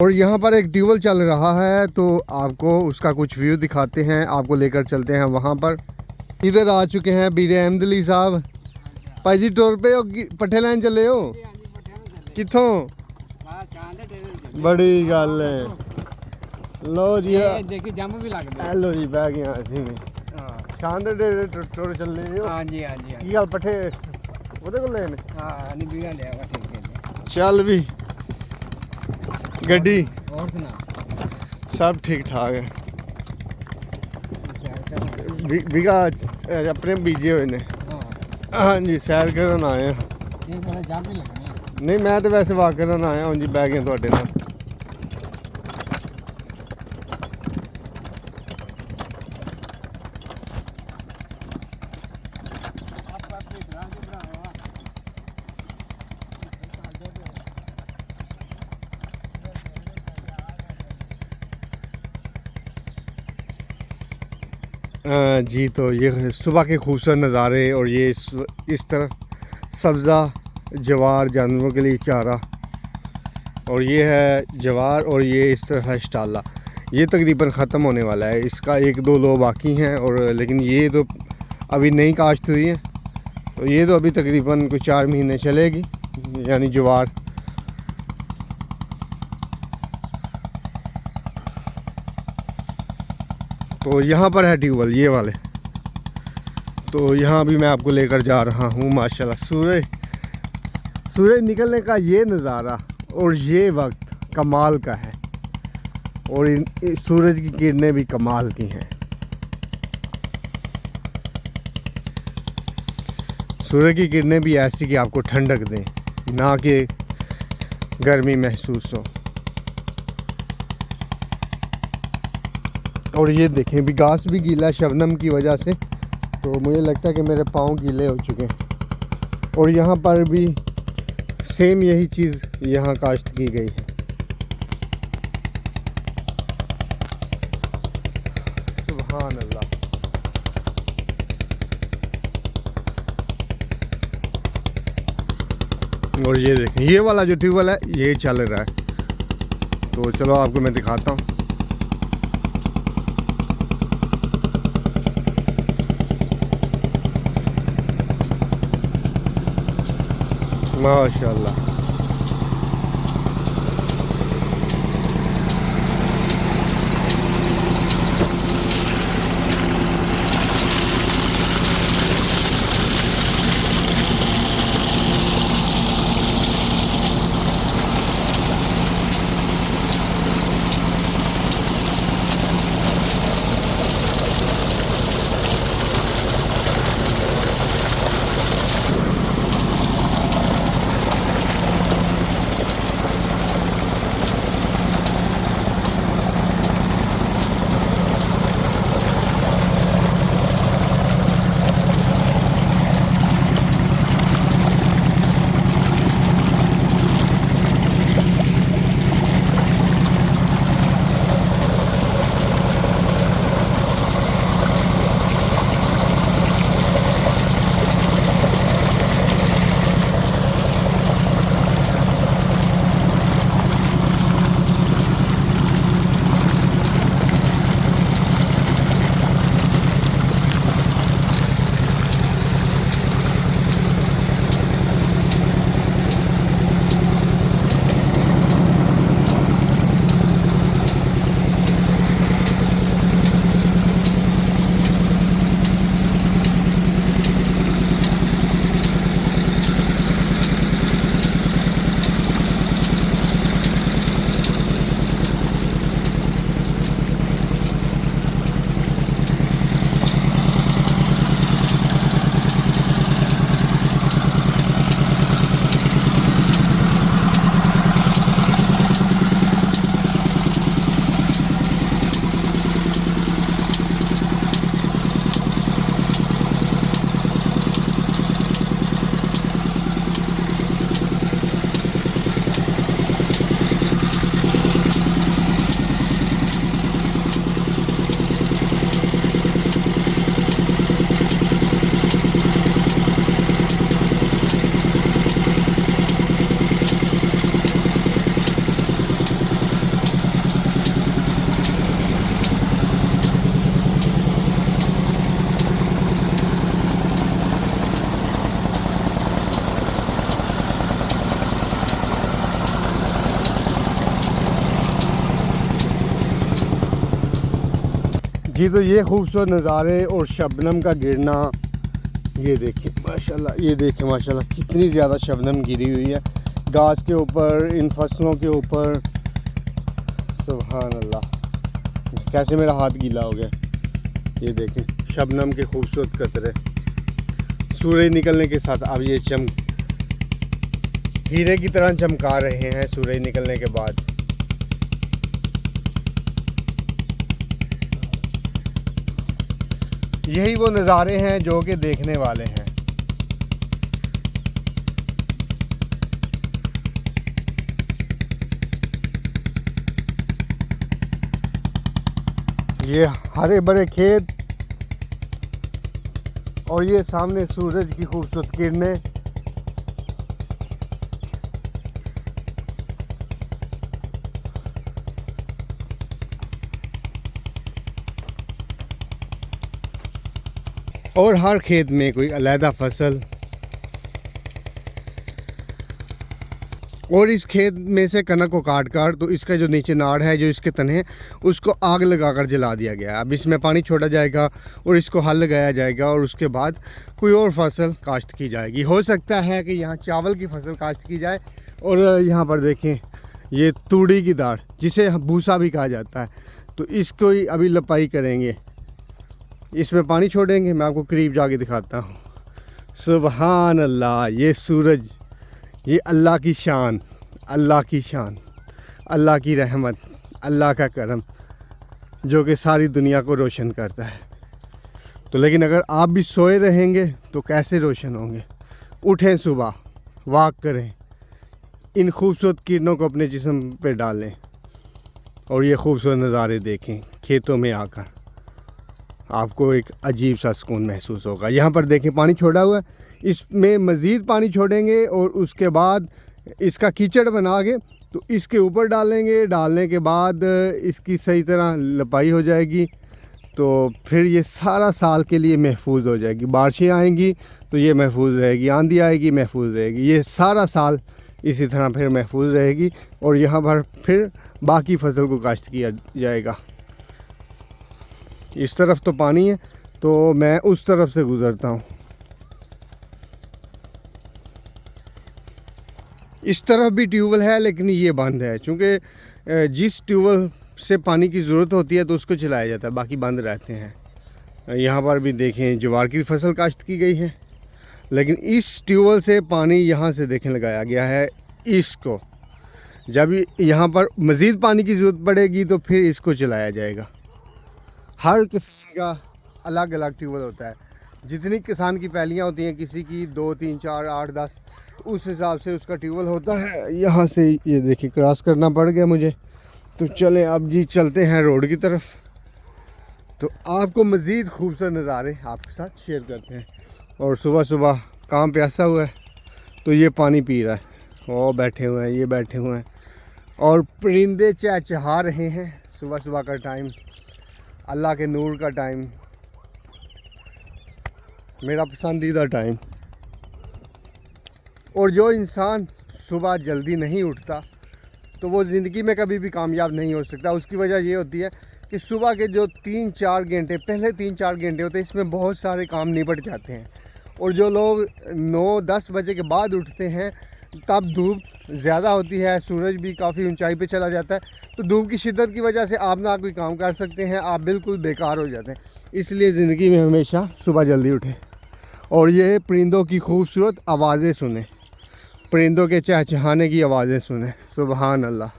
और यहाँ पर एक ट्यूबवेल चल रहा है, तो आपको उसका कुछ व्यू दिखाते हैं, आपको लेकर चलते हैं वहाँ पर। इधर आ चुके हैं बीरे अहमदली साहब। भाई जी टोर पे हो पट्ठे लैन चले हो कितों? बड़ी गल है। लो जी देखी जंप भी लगदे। हेलो जी बह गए ਅਸੀਂ ਵੀ ਸ਼ਾਨ ਦੇ ਟੋਰ ਚੱਲੇ ਹੋ। ਹਾਂਜੀ ਹਾਂਜੀ ਕੀ ਹਾਲ ਪੱਠੇ ਉਹਦੇ ਕੋਲ ਲੈ ਨੇ? ਹਾਂ ਨਹੀਂ ਵੀਗਾ ਲਿਆ ਵਾ ਠੀਕ ਹੈ। ਚੱਲ ਵੀ ਗੱਡੀ और सुना सब ठीक ठाक है। बीघा अपने बीजे हुए ने। हाँ जी सैर करन आए हैं। ये बड़ा जंप भी लगने। नहीं मैं तो वैसे वाक करन आया हूँ जी, बह गए थोड़े नाल। जी तो ये सुबह के खूबसूरत नज़ारे और ये इस तरह सब्ज़ा जवार जानवरों के लिए चारा, और ये है जवार और ये इस तरह है शटाला। ये तकरीबन ख़त्म होने वाला है, इसका एक दो लो बाकी हैं, और लेकिन ये तो अभी नई काश्त हुई है, तो ये तो अभी तकरीबन कुछ 4 महीने चलेगी, यानी जवार। तो यहाँ पर है ट्यूबवेल ये वाले, तो यहाँ भी मैं आपको लेकर जा रहा हूँ। माशाल्लाह सूरज निकलने का ये नज़ारा और ये वक्त कमाल का है, और सूरज की किरणें भी कमाल की हैं। सूरज की किरणें भी ऐसी कि आपको ठंडक दें, ना कि गर्मी महसूस हो। और ये देखें भी घास भी गीला शबनम की वजह से, तो मुझे लगता है कि मेरे पाँव गीले हो चुके हैं। और यहाँ पर भी सेम यही चीज़ यहाँ काश्त की गई है। सुभान अल्लाह। और ये देखें ये वाला जो ट्यूबवेल है ये चल रहा है, तो चलो आपको मैं दिखाता हूँ। माशाल्लाह। जी तो ये खूबसूरत नज़ारे और शबनम का गिरना, ये देखिए माशाल्लाह, ये देखिए माशाल्लाह कितनी ज़्यादा शबनम गिरी हुई है घास के ऊपर, इन फसलों के ऊपर। सुभान अल्लाह, कैसे मेरा हाथ गीला हो गया। ये देखें शबनम के खूबसूरत कतरे सूरज निकलने के साथ अब ये हीरे की तरह चमका रहे हैं सूरज निकलने के बाद। यही वो नज़ारे हैं जो कि देखने वाले हैं। ये हरे भरे खेत और ये सामने सूरज की खूबसूरत किरणें। और हर खेत में कोई अलहदा फसल। और इस खेत में से कनक को काट कर तो इसका जो नीचे नाड़ है, जो इसके तने हैं, उसको आग लगाकर जला दिया गया है। अब इसमें पानी छोड़ा जाएगा और इसको हल लगाया जाएगा और उसके बाद कोई और फसल काश्त की जाएगी। हो सकता है कि यहाँ चावल की फसल काश्त की जाए। और यहाँ पर देखें ये तूड़ी की दाढ़, जिसे भूसा भी कहा जाता है, तो इसको ही अभी लपाई करेंगे, इसमें पानी छोड़ेंगे। मैं आपको करीब जाके दिखाता हूँ। सुभान अल्लाह, ये सूरज, ये अल्लाह की शान, अल्लाह की शान, अल्लाह की रहमत, अल्लाह का करम, जो कि सारी दुनिया को रोशन करता है। तो लेकिन अगर आप भी सोए रहेंगे तो कैसे रोशन होंगे। उठें, सुबह वॉक करें, इन खूबसूरत किरणों को अपने जिस्म पे डालें और ये खूबसूरत नज़ारे देखें। खेतों में आकर आपको एक अजीब सा सुकून महसूस होगा। यहाँ पर देखें पानी छोड़ा हुआ है, इसमें मज़ीद पानी छोड़ेंगे और उसके बाद इसका कीचड़ बना के तो इसके ऊपर डालेंगे। डालने के बाद इसकी सही तरह लपाई हो जाएगी तो फिर ये सारा साल के लिए महफूज हो जाएगी। बारिशें आएंगी तो ये महफूज रहेगी, आंधी आएगी महफूज रहेगी, ये सारा साल इसी तरह फिर महफूज रहेगी। और यहाँ पर फिर बाकी फसल को काश्त किया जाएगा। इस तरफ तो पानी है तो मैं उस तरफ से गुज़रता हूँ। इस तरफ भी ट्यूबवेल है लेकिन ये बंद है, क्योंकि जिस ट्यूबवेल से पानी की ज़रूरत होती है तो उसको चलाया जाता है, बाकी बंद रहते हैं। यहाँ पर भी देखें ज्वार की फसल काश्त की गई है, लेकिन इस ट्यूबवेल से पानी यहाँ से देखें लगाया गया है इसको। जब यहाँ पर मज़ीद पानी की ज़रूरत पड़ेगी तो फिर इसको चलाया जाएगा। हर किसान का अलग अलग ट्यूबवेल होता है। जितनी किसान की पैलियाँ होती हैं, किसी की 2, 3, 4, 8, 10, उस हिसाब से उसका ट्यूबवेल होता है। यहाँ से ये देखिए क्रॉस करना पड़ गया मुझे, तो चलें अब जी चलते हैं रोड की तरफ। तो आपको मज़ीद खूबसूरत नज़ारे आपके साथ शेयर करते हैं। और सुबह सुबह काम प्यासा हुआ है तो ये पानी पी रहा है, वो बैठे हुए हैं, ये बैठे हुए हैं और परिंदे चहचहा रहे हैं। सुबह सुबह का टाइम, अल्लाह के नूर का टाइम, मेरा पसंदीदा टाइम। और जो इंसान सुबह जल्दी नहीं उठता तो वो ज़िंदगी में कभी भी कामयाब नहीं हो सकता। उसकी वजह ये होती है कि सुबह के जो 3-4 घंटे, पहले 3-4 घंटे होते हैं, इसमें बहुत सारे काम निपट जाते हैं। और जो लोग 9-10 बजे के बाद उठते हैं तब धूप ज़्यादा होती है, सूरज भी काफ़ी ऊंचाई पे चला जाता है, तो धूप की शिद्दत की वजह से आप ना कोई काम कर सकते हैं, आप बिल्कुल बेकार हो जाते हैं। इसलिए ज़िंदगी में हमेशा सुबह जल्दी उठें और ये परिंदों की खूबसूरत आवाज़ें सुने, परिंदों के चहचहाने की आवाज़ें सुने। सुभान अल्लाह।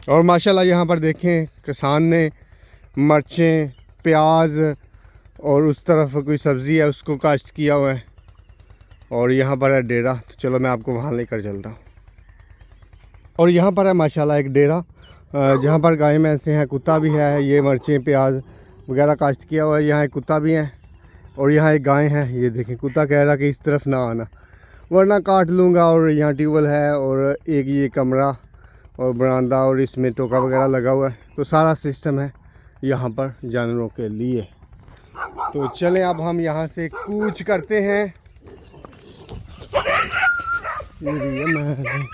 और माशाल्लाह यहाँ पर देखें किसान ने मिर्चें, प्याज और उस तरफ कोई सब्ज़ी है उसको काश्त किया हुआ है। और यहाँ पर है डेरा, तो चलो मैं आपको वहाँ लेकर चलता हूँ। और यहाँ पर है माशाल्लाह एक डेरा जहाँ पर गाय भैंसे हैं, कुत्ता भी है। ये मिर्चें, प्याज वगैरह काश्त किया हुआ है। यहाँ एक कुत्ता भी है और यहाँ एक गाय है। ये देखें कुत्ता कह रहा कि इस तरफ ना आना वरना काट लूँगा। और यहाँ ट्यूबवेल है और एक ये कमरा और बरामदा और इसमें टोका वगैरह लगा हुआ है, तो सारा सिस्टम है यहाँ पर जानवरों के लिए। तो चलें अब हम यहाँ से कूच करते हैं ये मैं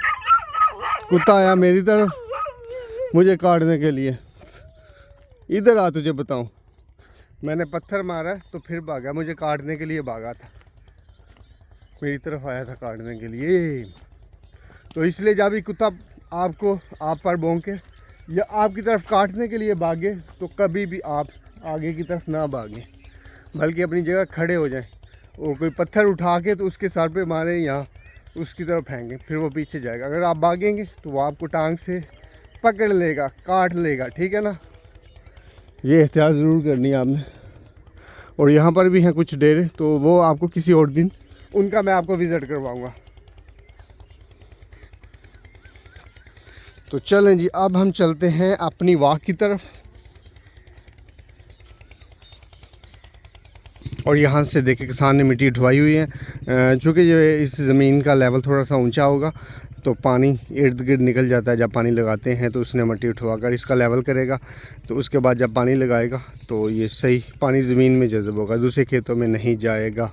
कुत्ता आया मेरी तरफ मुझे काटने के लिए। इधर आ, तुझे बताऊं, मैंने पत्थर मारा तो फिर भागा, मुझे काटने के लिए भागा था, मेरी तरफ आया था काटने के लिए। तो इसलिए जब भी कुत्ता आपको आप पर भौंके या आपकी तरफ काटने के लिए भागे तो कभी भी आप आगे की तरफ ना भागें, बल्कि अपनी जगह खड़े हो जाएं और कोई पत्थर उठा के तो उसके सर पे मारें या उसकी तरफ फेंकें, फिर वो पीछे जाएगा। अगर आप भागेंगे तो वो आपको टांग से पकड़ लेगा, काट लेगा, ठीक है ना। ये एहतियात ज़रूर करनी है आपने। और यहाँ पर भी हैं कुछ डेरे, तो वो आपको किसी और दिन उनका मैं आपको विज़िट करवाऊँगा। तो चलें जी, अब हम चलते हैं अपनी वाक की तरफ। और यहाँ से देखें किसान ने मिट्टी उठवाई हुई है, चूँकि ये इस ज़मीन का लेवल थोड़ा सा ऊंचा होगा तो पानी इर्द गिर्द निकल जाता है। जब पानी लगाते हैं तो उसने मिट्टी उठवा कर इसका लेवल करेगा, तो उसके बाद जब पानी लगाएगा तो ये सही पानी ज़मीन में जज़ब होगा, दूसरे खेतों में नहीं जाएगा।